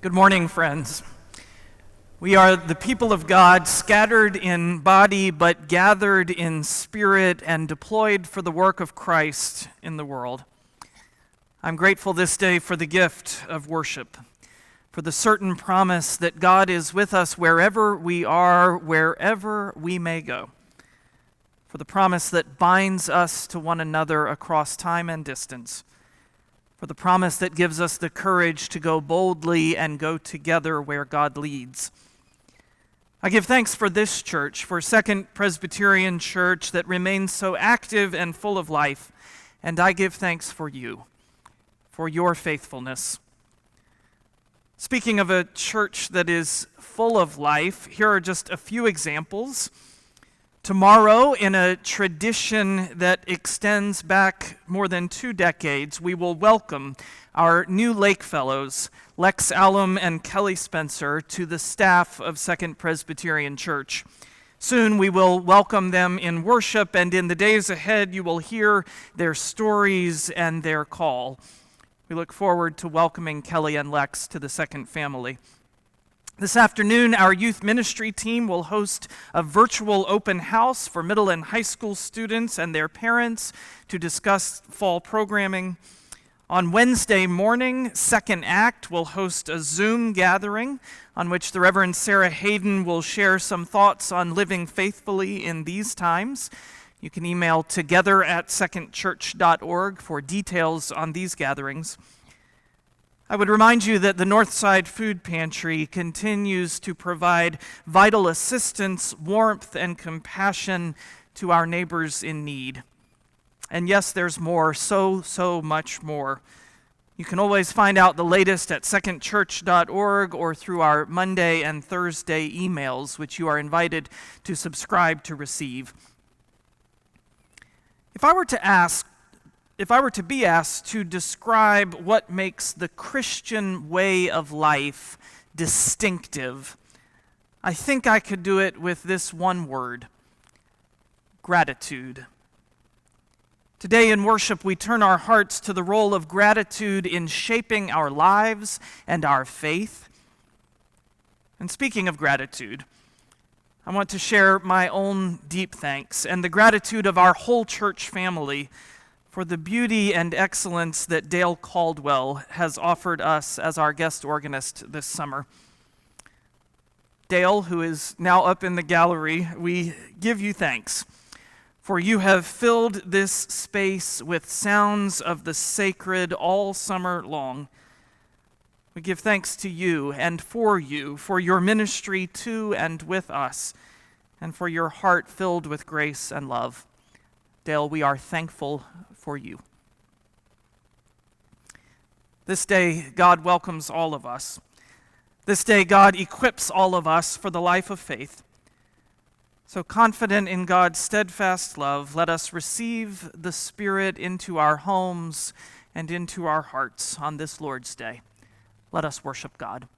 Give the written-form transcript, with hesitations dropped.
Good morning, friends. We are the people of God, scattered in body but gathered in spirit and deployed for the work of Christ in the world. I'm grateful this day for the gift of worship, for the certain promise that God is with us wherever we are, wherever we may go, for the promise that binds us to one another across time and distance, for the promise that gives us the courage to go boldly and go together where God leads. I give thanks for this church, for Second Presbyterian Church that remains so active and full of life, and I give thanks for you, for your faithfulness. Speaking of a church that is full of life, here are just a few examples. Tomorrow, in a tradition that extends back more than 2 decades, we will welcome our new Lake Fellows, Lex Allum and Kelly Spencer, to the staff of Second Presbyterian Church. Soon we will welcome them in worship, and in the days ahead you will hear their stories and their call. We look forward to welcoming Kelly and Lex to the Second family. This afternoon, our youth ministry team will host a virtual open house for middle and high school students and their parents to discuss fall programming. On Wednesday morning, Second Act will host a Zoom gathering on which the Reverend Sarah Hayden will share some thoughts on living faithfully in these times. You can email together@secondchurch.org for details on these gatherings. I would remind you that the Northside Food Pantry continues to provide vital assistance, warmth, and compassion to our neighbors in need. And yes, there's more, so much more. You can always find out the latest at secondchurch.org or through our Monday and Thursday emails, which you are invited to subscribe to receive. If I were to be asked to describe what makes the Christian way of life distinctive, I think I could do it with this one word: gratitude. Today in worship, we turn our hearts to the role of gratitude in shaping our lives and our faith. And speaking of gratitude, I want to share my own deep thanks and the gratitude of our whole church family for the beauty and excellence that Dale Caldwell has offered us as our guest organist this summer. Dale, who is now up in the gallery, we give you thanks, for you have filled this space with sounds of the sacred all summer long. We give thanks to you and for you, for your ministry to and with us, and for your heart filled with grace and love. Dale, we are thankful for you. This day, God welcomes all of us. This day, God equips all of us for the life of faith. So confident in God's steadfast love, let us receive the Spirit into our homes and into our hearts on this Lord's Day. Let us worship God.